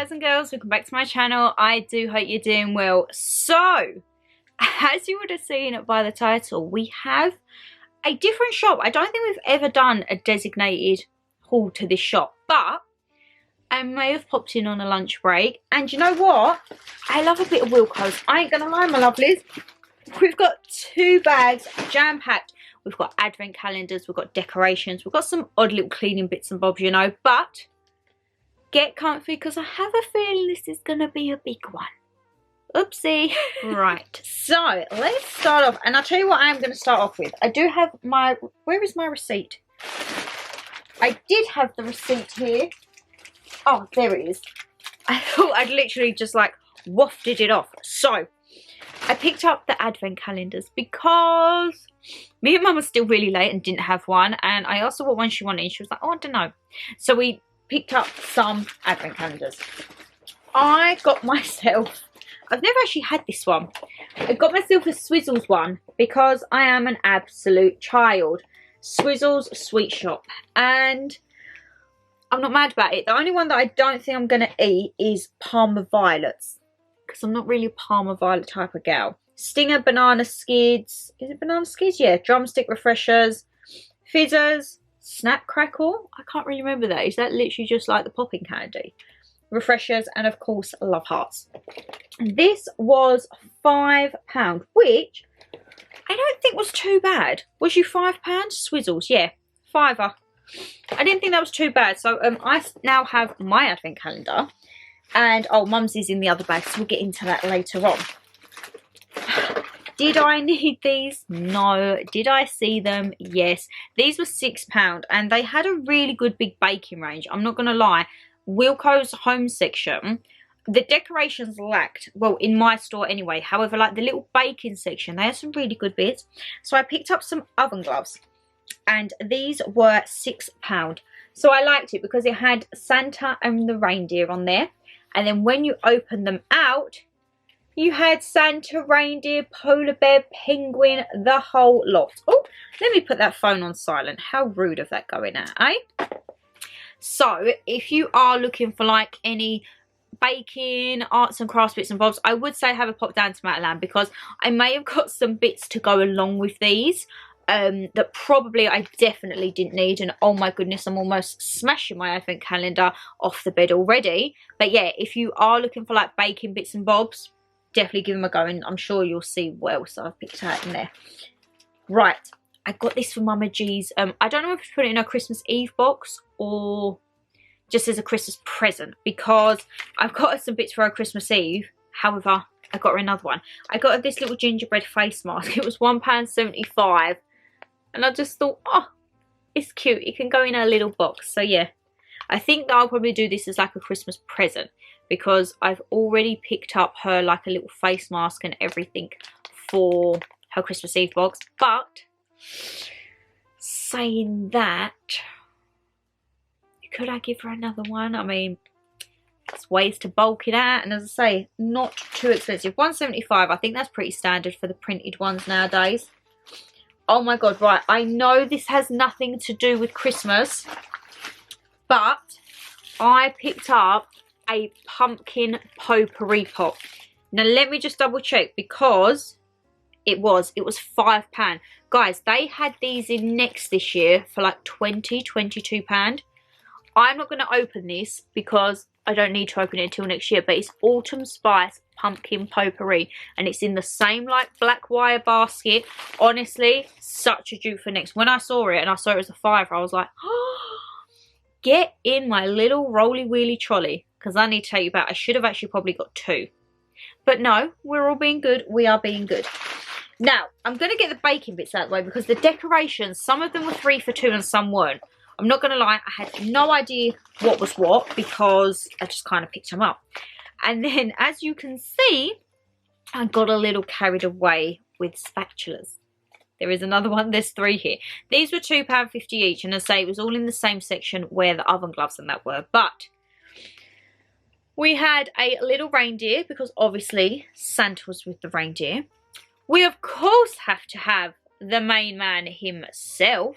guys and girls, welcome back to my channel. I do hope you're doing well. So, as you would have seen by the title, we have a different shop. I don't think we've ever done a designated haul to this shop, but I may have popped in on a lunch break. And you know what? I love a bit of Wilko's. I ain't gonna lie, my lovelies. We've got 2 bags jam-packed. We've got advent calendars, we've got decorations, we've got some odd little cleaning bits and bobs, you know, but get comfy because I have a feeling this is going to be a big one. Oopsie. Right, so let's start off. And I'll tell you what I'm going to start off with. I do have my... Where is my receipt? I did have the receipt here. Oh, there it is. I thought I'd literally just like wafted it off. So, I picked up the advent calendars because me and Mum were still really late and didn't have one. And I asked her what one she wanted and she was like, oh, I don't know. So we picked up some advent calendars. I got myself, I've never actually had this one. I got myself a Swizzles one because I am an absolute child. Swizzles Sweet Shop. And I'm not mad about it. The only one that I don't think I'm going to eat is Parma Violets. Because I'm not really a Parma Violet type of gal. Stinger Banana Skids. Is it Banana Skids? Yeah. Drumstick Refreshers. Fizzers. Snap Crackle. I can't really remember that. Is that literally just like the popping candy? Refreshers. And of course, Love Hearts. This was £5. Which I don't think was too bad. Was you £5? Swizzles. Yeah. £5. I didn't think that was too bad. So I now have my advent calendar. And, oh, Mum's is in the other bag, so we'll get into that later on. Did I need these? No. Did I see them? Yes. These were £6, and they had a really good big baking range. I'm not going to lie. Wilko's home section, the decorations lacked, well, in my store anyway. However, like the little baking section, they had some really good bits. So I picked up some oven gloves, and these were £6. So I liked it because it had Santa and the reindeer on there. And then when you open them out, you had Santa, reindeer, polar bear, penguin, the whole lot. Oh, let me put that phone on silent. How rude of that going out, eh? So, if you are looking for like any baking, arts and crafts bits and bobs, I would say have a pop down to Matalan because I may have got some bits to go along with these. That probably I definitely didn't need, and oh my goodness, I'm almost smashing my advent calendar off the bed already. But yeah, if you are looking for like baking bits and bobs, definitely give them a go, and I'm sure you'll see what else I've picked out in there. Right, I got this for Mama G's. I don't know if to put it in a Christmas Eve box or just as a Christmas present, because I've got her some bits for her Christmas Eve. However, I got her another one. I got her this little gingerbread face mask. It was £1.75. And I just thought, oh, it's cute. It can go in a little box. So, yeah. I think that I'll probably do this as like a Christmas present. Because I've already picked up her like a little face mask and everything for her Christmas Eve box. But, saying that, could I give her another one? I mean, there's ways to bulk it out. And as I say, not too expensive. £1.75. I think that's pretty standard for the printed ones nowadays. Oh my god, right, I know this has nothing to do with Christmas, but I picked up a pumpkin potpourri pot. Now let me just double check because it was £5. Guys, they had these in Next this year for like £22. I'm not going to open this because I don't need to open it until next year, but it's Autumn Spice Pumpkin Potpourri, and it's in the same like black wire basket. Honestly, such a dupe for Next. When I saw it and I saw it was a £5, I was like, oh, get in my little roly wheelie trolley, because I need to tell you about, I should have actually probably got 2. But no, we're all being good. We are being good. Now, I'm going to get the baking bits out of the way because the decorations, some of them were 3 for £2 and some weren't. I'm not going to lie, I had no idea what was what because I just kind of picked them up. And then, as you can see, I got a little carried away with spatulas. There is another one. There's 3 here. These were £2.50 each. And as I say, it was all in the same section where the oven gloves and that were. But we had a little reindeer because obviously Santa was with the reindeer. We, of course, have to have the main man himself.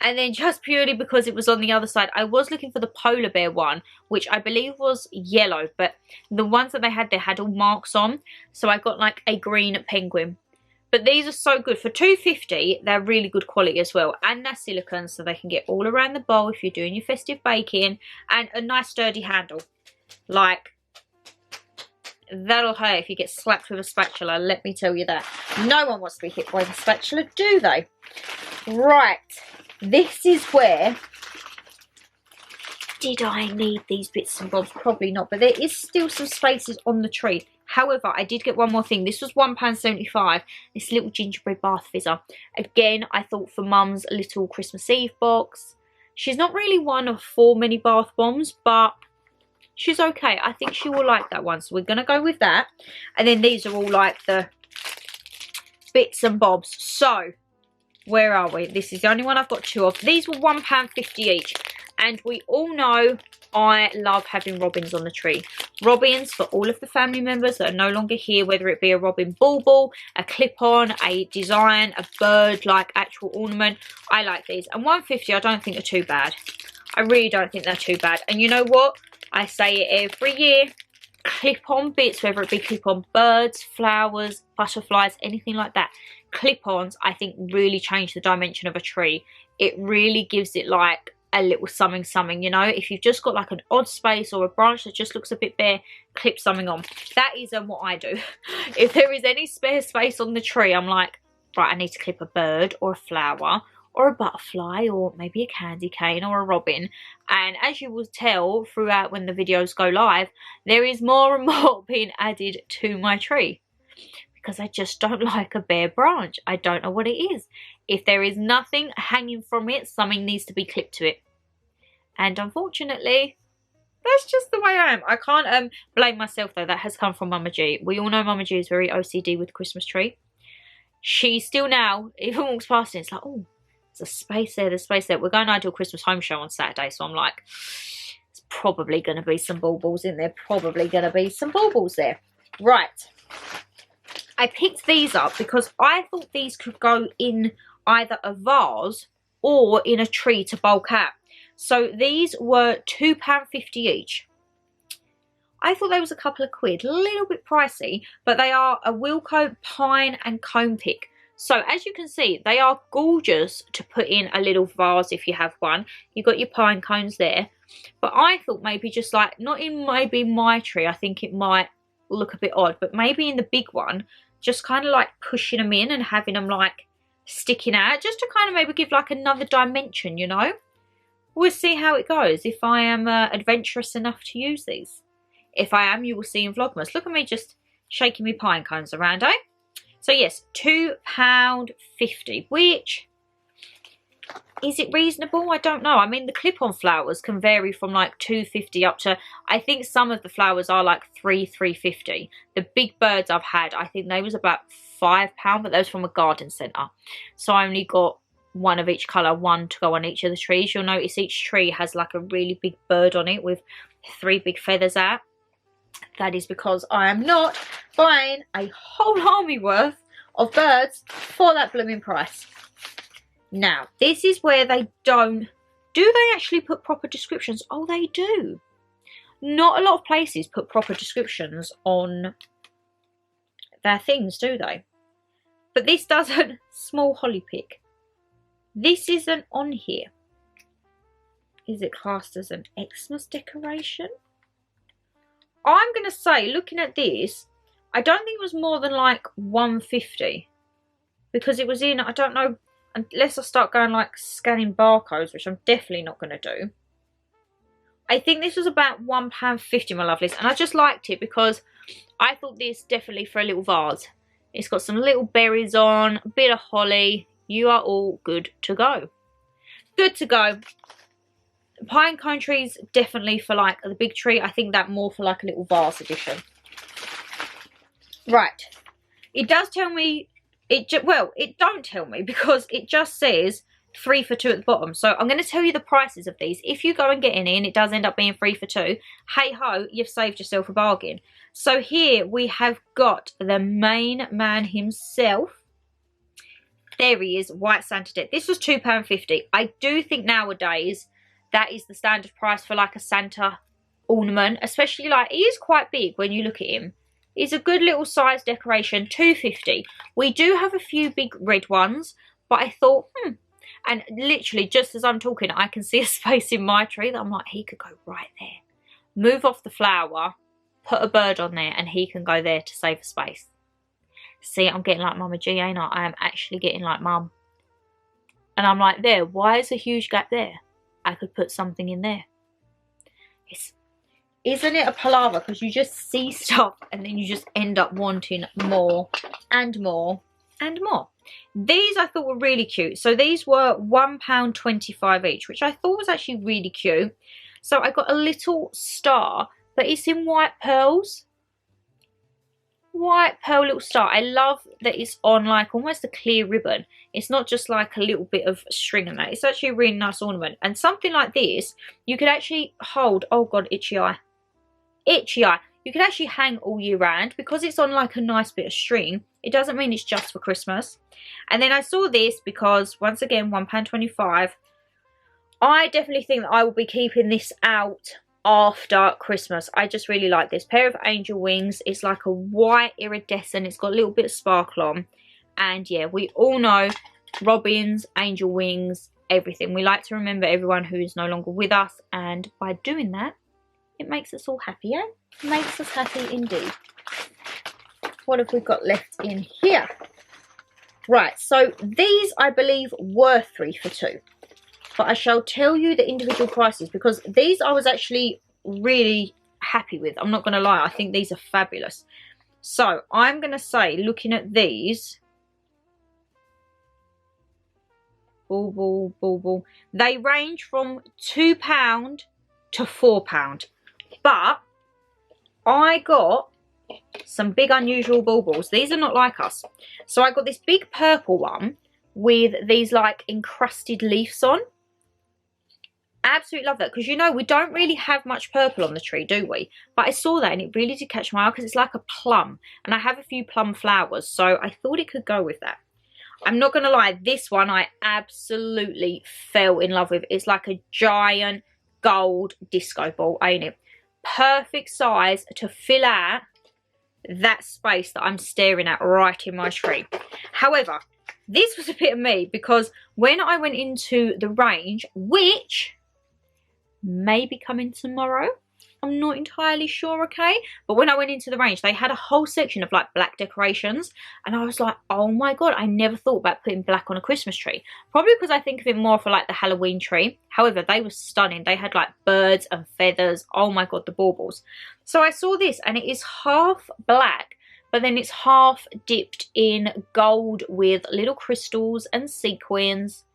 And then just purely because it was on the other side, I was looking for the polar bear one, which I believe was yellow, but the ones that they had there had all marks on. So I got like a green penguin. But these are so good. For $2.50, they're really good quality as well. And they're silicone, so they can get all around the bowl if you're doing your festive baking. And a nice sturdy handle. Like, that'll hurt if you get slapped with a spatula, let me tell you that. No one wants to be hit by the spatula, do they? Right. This is where... Did I need these bits and bobs? Probably not. But there is still some spaces on the tree. However, I did get one more thing. This was £1.75. This little gingerbread bath fizzer. Again, I thought for Mum's little Christmas Eve box. She's not really one of 4 mini bath bombs, but she's okay. I think she will like that one. So we're going to go with that. And then these are all like the bits and bobs. So, where are we? This is the only one I've got 2 of. These were £1.50 each. And we all know I love having robins on the tree. Robins for all of the family members that are no longer here, whether it be a robin bauble, a clip-on, a design, a bird, like actual ornament. I like these. And £1.50 I don't think are too bad. I really don't think they're too bad. And you know what? I say it every year. Clip-on bits, whether it be clip-on birds, flowers, butterflies, anything like that. Clip-ons, I think, really change the dimension of a tree. It really gives it like a little something, you know. If you've just got like an odd space or a branch that just looks a bit bare, clip something on. That is what I do. If there is any spare space on the tree, I'm like, right, I need to clip a bird or a flower or a butterfly or maybe a candy cane or a robin. And as you will tell throughout when the videos go live, there is more and more being added to my tree. Because I just don't like a bare branch. I don't know what it is. If there is nothing hanging from it, something needs to be clipped to it. And unfortunately, that's just the way I am. I can't blame myself though. That has come from Mama G. We all know Mama G is very OCD with the Christmas tree. She still now, even walks past it, it's like, oh, there's a space there, there's space there. We're going to do a Christmas home show on Saturday. So I'm like, there's probably going to be some baubles in there. Probably going to be some baubles there. Right. I picked these up because I thought these could go in either a vase or in a tree to bulk out. So these were £2.50 each. I thought they was a couple of quid, a little bit pricey, but they are a Wilko pine and cone pick. So as you can see, they are gorgeous to put in a little vase if you have one. You've got your pine cones there. But I thought maybe just like, not in maybe my tree, I think it might look a bit odd, but maybe in the big one, just kind of like pushing them in and having them like sticking out, just to kind of maybe give like another dimension, you know. We'll see how it goes if I am adventurous enough to use these. If I am, you will see in Vlogmas. Look at me just shaking my pine cones around, eh? So yes, £2.50, which, is it reasonable? I don't know. I mean, the clip-on flowers can vary from like £2.50 up to, I think some of the flowers are like £3.50. The big birds I've had, I think they was about £5, but those from a garden centre. So I only got one of each colour, one to go on each of the trees. You'll notice each tree has like a really big bird on it with 3 big feathers out. That is because I am not buying a whole army worth of birds for that blooming price. Now, this is where they don't... Do they actually put proper descriptions? Oh, they do. Not a lot of places put proper descriptions on their things, do they? But this doesn't. Small holly pick. This isn't on here. Is it classed as an Xmas decoration? I'm going to say, looking at this, I don't think it was more than like £1.50. Because it was in, I don't know, unless I start going like scanning barcodes, which I'm definitely not going to do. I think this was about £1.50, my lovelies. And I just liked it because I thought this definitely for a little vase. It's got some little berries on, a bit of holly. You are all good to go. Good to go. Pine cone trees definitely for like the big tree. I think that more for like a little vase edition. Right. It does tell me, well, it don't tell me because it just says 3 for 2 at the bottom. So I'm going to tell you the prices of these. If you go and get any and it does end up being 3 for 2, hey ho, you've saved yourself a bargain. So here we have got the main man himself, There he is, White Santa deck. This was £2.50. I do think nowadays that is the standard price for like a Santa ornament, especially like he is quite big when you look at him. He's a good little size decoration, £2.50. We do have a few big red ones, but I thought, and literally just as I'm talking, I can see a space in my tree that I'm like, he could go right there. Move off the flower, put a bird on there, and he can go there to save a space. See, I'm getting like Mama G, ain't I? I am actually getting like Mum. And I'm like, there, why is a huge gap there? I could put something in there. Isn't it a palaver? Because you just see stuff and then you just end up wanting more and more and more. These I thought were really cute. So these were £1.25 each, which I thought was actually really cute. So I got a little star, but it's in white pearls. White pearl little star. I love that it's on like almost a clear ribbon. It's not just like a little bit of string and that. It's actually a really nice ornament. And something like this, you could actually hold, oh God, itchy eye. Itchy eye. You could actually hang all year round because it's on like a nice bit of string. It doesn't mean it's just for Christmas. And then I saw this because, once again, £1.25. I definitely think that I will be keeping this out after Christmas. I just really like this pair of angel wings. It's like a white iridescent. It's got a little bit of sparkle on. And yeah, we all know robins, angel wings, everything. We like to remember everyone who is no longer with us. And by doing that, it makes us all happy, eh? It makes us happy indeed. What have we got left in here? Right, so these I believe were 3 for £2. But I shall tell you the individual prices because these I was actually really happy with. I'm not going to lie. I think these are fabulous. So I'm going to say, looking at these, ball, they range from £2 to £4. But I got some big unusual baubles. These are not like us. So I got this big purple one with these like encrusted leaves on. Absolutely love that because, you know, we don't really have much purple on the tree, do we? But I saw that and it really did catch my eye because it's like a plum. And I have a few plum flowers, so I thought it could go with that. I'm not going to lie, this one I absolutely fell in love with. It's like a giant gold disco ball, ain't it? Perfect size to fill out that space that I'm staring at right in my tree. However, this was a bit of me because when I went into the range, which may be coming tomorrow, I'm not entirely sure, okay? But when I went into the range, they had a whole section of like black decorations and I was like, oh my God, I never thought about putting black on a Christmas tree. Probably because I think of it more for like the Halloween tree. However, they were stunning. They had like birds and feathers. Oh my God, the baubles. So I saw this and it is half black, but then it's half dipped in gold with little crystals and sequins.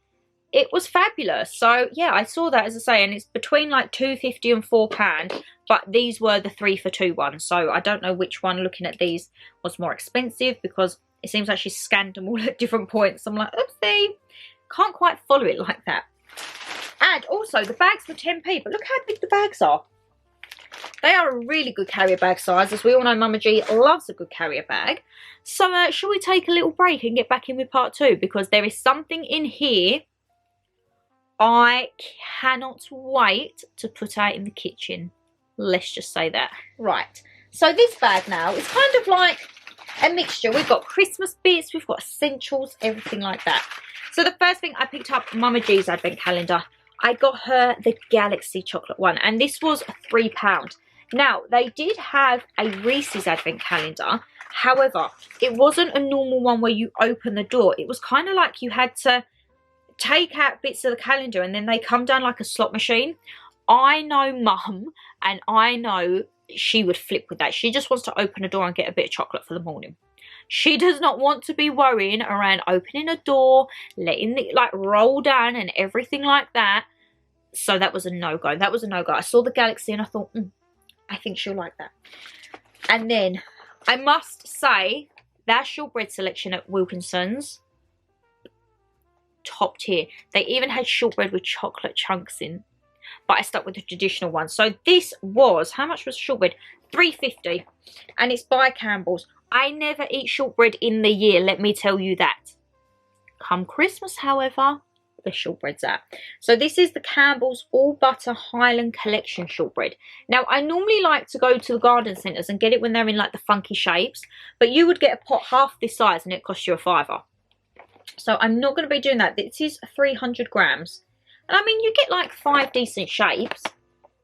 It was fabulous. So yeah, I saw that, as I say, and it's between like £2.50 and £4, but these were the 3 for £2 ones. So I don't know which one, looking at these, was more expensive because it seems like she scanned them all at different points. I'm like, oopsie, can't quite follow it like that. And also the bags were 10p, but look how big the bags are. They are a really good carrier bag size. As we all know, Mama G loves a good carrier bag. So shall we take a little break and get back in with part 2? Because there is something in here I cannot wait to put out in the kitchen. Let's just say that. Right, so this bag now is kind of like a mixture. We've got Christmas bits, we've got essentials, everything like that. So the first thing I picked up, Mama G's advent calendar. I got her the Galaxy chocolate one, and this was £3. Now, they did have a Reese's advent calendar. However, it wasn't a normal one where you open the door. It was kind of like you had to take out bits of the calendar and then they come down like a slot machine. I know Mum, and I know she would flip with that. She just wants to open a door and get a bit of chocolate for the morning. She does not want to be worrying around opening a door, letting it like roll down and everything like that. So that was a no-go. That was a no-go. I saw the Galaxy and I thought, I think she'll like that. And then I must say that shortbread selection at Wilkinson's, top tier. They even had shortbread with chocolate chunks in, but I stuck with the traditional one. So this was, how much was shortbread? £3.50, and it's by Campbell's. I never eat shortbread in the year, let me tell you that. Come Christmas, however, the shortbread's out. So this is the Campbell's All Butter Highland Collection shortbread. Now, I normally like to go to the garden centres and get it when they're in like the funky shapes, but you would get a pot half this size and it costs you a £5. So I'm not going to be doing that. This is 300 grams. And I mean, you get like 5 decent shapes.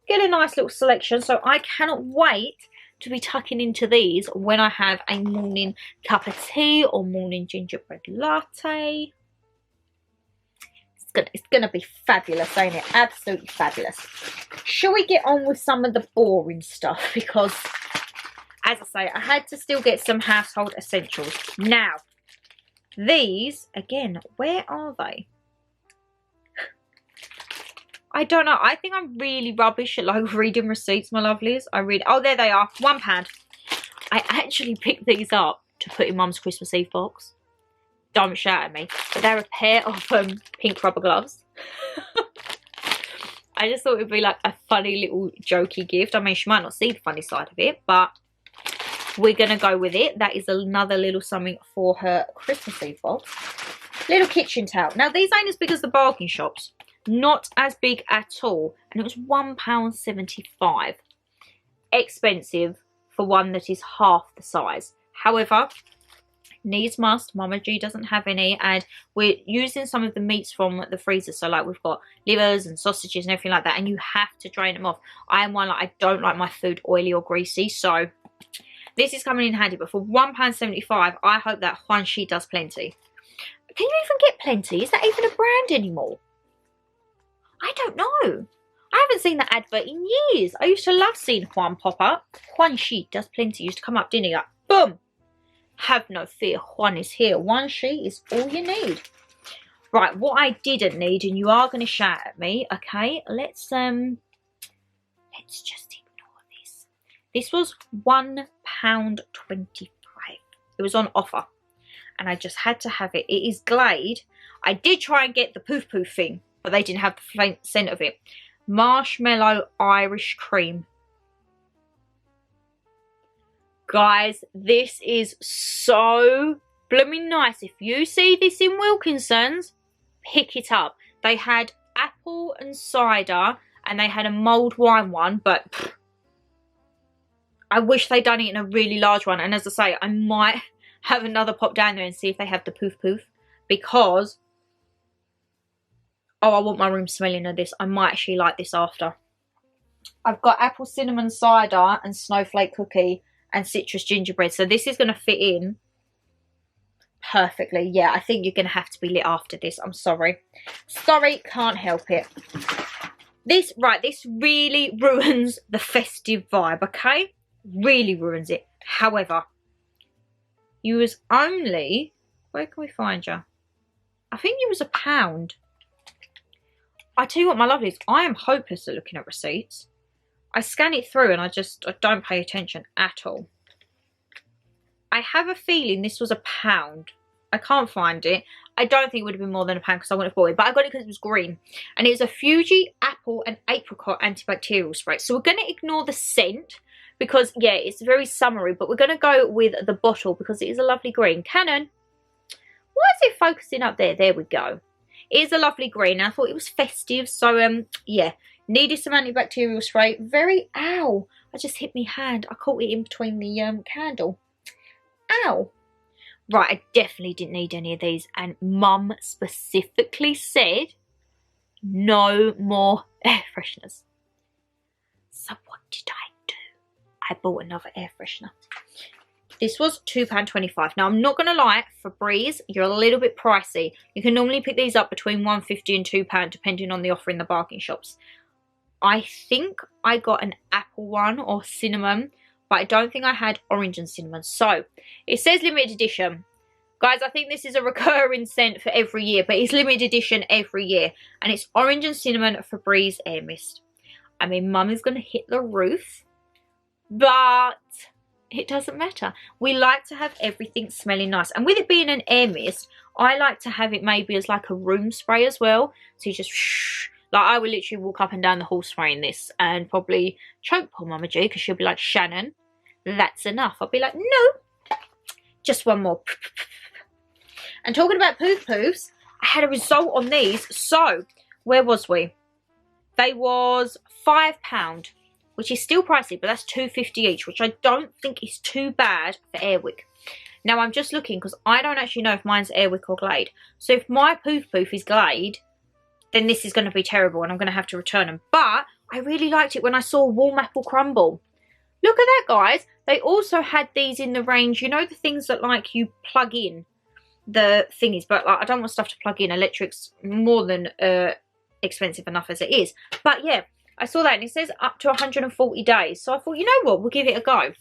Get a nice little selection. So I cannot wait to be tucking into these when I have a morning cup of tea or morning gingerbread latte. It's gonna be fabulous, ain't it? Absolutely fabulous. Shall we get on with some of the boring stuff? Because, as I say, I had to still get some household essentials. Now, these, again, where are they? I don't know. I think I'm really rubbish at like reading receipts, my lovelies. Oh, there they are. £1. I actually picked these up to put in Mum's Christmas Eve box. Don't shout at me. But they're a pair of pink rubber gloves. I just thought it would be like a funny little jokey gift. I mean, she might not see the funny side of it, but we're going to go with it. That is another little something for her Christmas Eve box. Little kitchen towel. Now, these ain't as big as the bargain shops. Not as big at all. And it was £1.75. Expensive for one that is half the size. However, needs must. Mama G doesn't have any, and we're using some of the meats from the freezer. So like we've got livers and sausages and everything like that, and you have to drain them off. I am one, like, I don't like my food oily or greasy, so this is coming in handy. But for £1.75, I hope that Juan She does plenty. Can you even get plenty? Is that even a brand anymore? I don't know. I haven't seen that advert in years. I used to love seeing Juan pop up. Juan She does plenty. Used to come up, didn't he? Like, boom. Have no fear, Juan is here. Juan She is all you need. Right, what I didn't need, and you are going to shout at me, okay? Let's just ignore this. This was £1.25. It was on offer, and I just had to have it. It is Glade. I did try and get the poof poof thing, but they didn't have the scent of it. Marshmallow Irish Cream. Guys, this is so blooming nice. If you see this in Wilkinson's, pick it up. They had apple and cider, and they had a mulled wine one, but pff, I wish they'd done it in a really large one. And as I say, I might have another pop down there and see if they have the poof poof, because, oh, I want my room smelling of this. I might actually like this after. I've got apple cinnamon cider and snowflake cookie and citrus gingerbread, so this is going to fit in perfectly. Yeah, I think you're going to have to be lit after this. I'm sorry. Sorry, can't help it. This really ruins the festive vibe, okay? Really ruins it. However, you was only, where can we find you? I think you was £1. I tell you what, my lovelies, I am hopeless at looking at receipts. I scan it through and I don't pay attention at all. I have a feeling this was £1. I can't find it. I don't think it would have been more than £1 because I wouldn't have bought it. But I got it because it was green. And it's a Fuji apple and apricot antibacterial spray. So we're going to ignore the scent because, yeah, it's very summery. But we're going to go with the bottle because it is a lovely green. Canon, why is it focusing up there? There we go. It is a lovely green. I thought it was festive. So, yeah. Needed some antibacterial spray. Ow. I just hit my hand. I caught it in between the candle. Ow. Right, I definitely didn't need any of these. And Mum specifically said no more air fresheners. So what did I do? I bought another air freshener. This was £2.25. Now, I'm not going to lie, Febreze, you're a little bit pricey. You can normally pick these up between £1.50 and £2, depending on the offer in the bargain shops. I think I got an apple one or cinnamon, but I don't think I had orange and cinnamon. So, it says limited edition. Guys, I think this is a recurring scent for every year, but it's limited edition every year. And it's orange and cinnamon Febreze Air Mist. I mean, Mum is going to hit the roof, but it doesn't matter. We like to have everything smelling nice. And with it being an air mist, I like to have it maybe as like a room spray as well. So you just shh. Like, I would literally walk up and down the hall spraying this and probably choke poor Mama G because she'll be like, Shannon, that's enough. I'll be like, no, just one more. And talking about poof poofs, I had a result on these. So, where was we? They was £5, which is still pricey, but that's £2.50 each, which I don't think is too bad for Airwick. Now, I'm just looking because I don't actually know if mine's Airwick or Glade. So, if my poof poof is Glade, then this is going to be terrible and I'm going to have to return them. But I really liked it when I saw Warm Apple Crumble. Look at that, guys. They also had these in the range, you know, the things that like you plug in the thingies, but like, I don't want stuff to plug in. Electric's more than expensive enough as it is. But yeah, I saw that and it says up to 140 days. So I thought, you know what, we'll give it a go.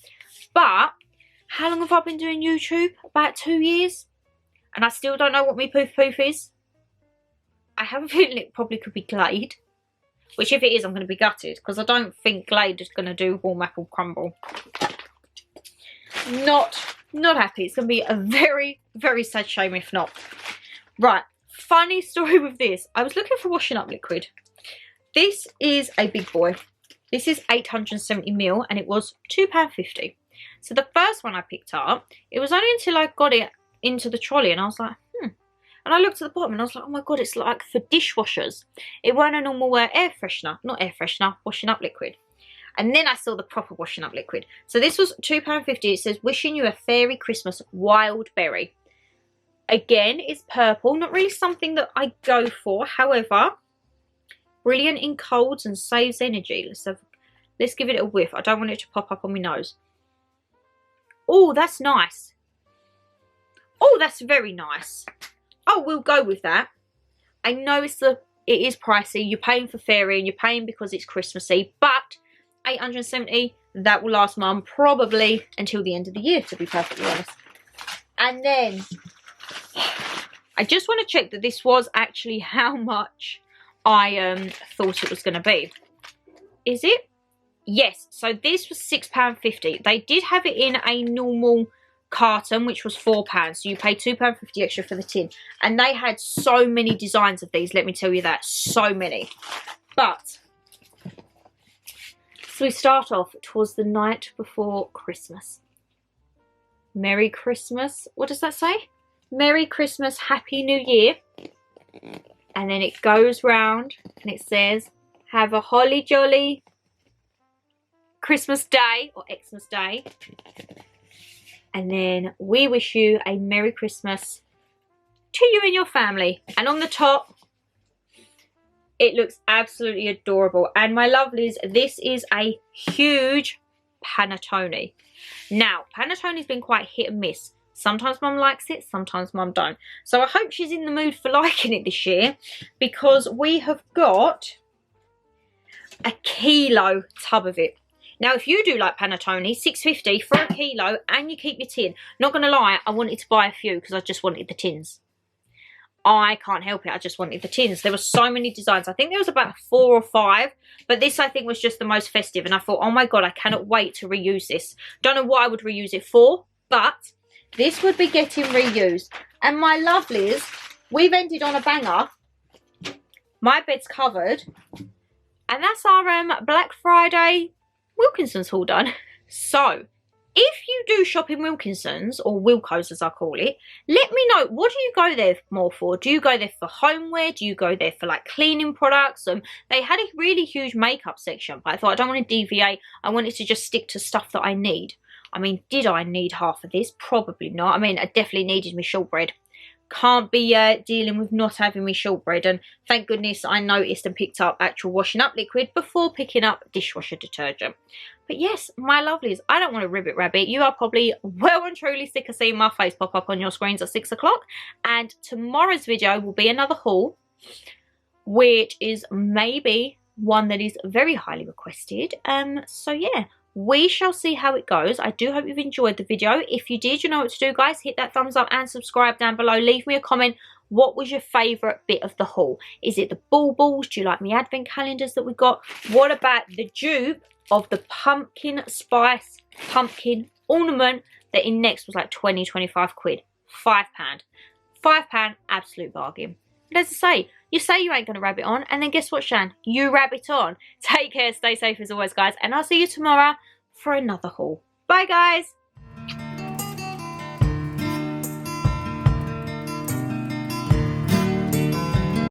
But how long have I been doing YouTube? About 2 years. And I still don't know what my poof poof is. I have a feeling it probably could be Glade. Which if it is, I'm going to be gutted. Because I don't think Glade is going to do Warm Apple Crumble. Not happy. It's going to be a very, very sad shame if not. Right. Funny story with this. I was looking for washing up liquid. This is a big boy. This is 870ml and it was £2.50. So the first one I picked up, it was only until I got it into the trolley and I was like, And I looked at the bottom and I was like, oh my god, it's like for dishwashers. It weren't a normal air freshener. Not air freshener, washing up liquid. And then I saw the proper washing up liquid. So this was £2.50. It says, wishing you a fairy Christmas, wild berry. Again, it's purple. Not really something that I go for. However, brilliant in colds and saves energy. Let's give it a whiff. I don't want it to pop up on my nose. Oh, that's nice. Oh, that's very nice. Oh, we'll go with that. I know it is pricey. You're paying for fairy and you're paying because it's Christmassy, but 870, that will last Mum probably until the end of the year, to be perfectly honest. And then I just want to check that this was actually how much I thought it was going to be. Is it? Yes. So this was £6.50. They did have it in a normal carton, which was £4, so you pay £2.50 extra for the tin. And they had so many designs of these, let me tell you that. So many. But so we start off. It was the night before Christmas. Merry Christmas. What does that say? Merry Christmas, Happy New Year. And then it goes round and it says, have a holly jolly Christmas Day or Xmas Day. And then we wish you a Merry Christmas to you and your family. And on the top, it looks absolutely adorable. And my lovelies, this is a huge panettone. Now, panettone's been quite hit and miss. Sometimes Mum likes it, sometimes Mum don't. So I hope she's in the mood for liking it this year, because we have got a kilo tub of it. Now, if you do like panettone, £6.50 for a kilo, and you keep your tin. Not going to lie, I wanted to buy a few because I just wanted the tins. I can't help it, I just wanted the tins. There were so many designs. I think there was about 4 or 5, but this I think was just the most festive. And I thought, oh my god, I cannot wait to reuse this. Don't know what I would reuse it for, but this would be getting reused. And my lovelies, we've ended on a banger. My bed's covered. And that's our Black Friday Wilkinson's haul done. So, if you do shop in Wilkinson's, or Wilko's as I call it, let me know, what do you go there more for? Do you go there for homeware? Do you go there for like cleaning products? They had a really huge makeup section, but I thought I don't want to deviate. I wanted to just stick to stuff that I need. I mean, did I need half of this? Probably not. I mean, I definitely needed my shortbread. Can't be dealing with not having my shortbread. And thank goodness I noticed and picked up actual washing up liquid before picking up dishwasher detergent. But yes, my lovelies, I don't want to ribbit rabbit. You are probably well and truly sick of seeing my face pop up on your screens at 6 o'clock. And tomorrow's video will be another haul, which is maybe one that is very highly requested. So yeah, we shall see how it goes. I do hope you've enjoyed the video. If you did, you know what to do, guys. Hit that thumbs up and subscribe down below. Leave me a comment. What was your favourite bit of the haul? Is it the balls? Do you like my advent calendars that we got? What about the dupe of the pumpkin spice pumpkin ornament that in Next was like 20-25 quid? £5. £5, absolute bargain. But as I say you ain't going to rabbit on, and then guess what, Shan? You rabbit on. Take care, stay safe as always, guys, and I'll see you tomorrow for another haul. Bye, guys.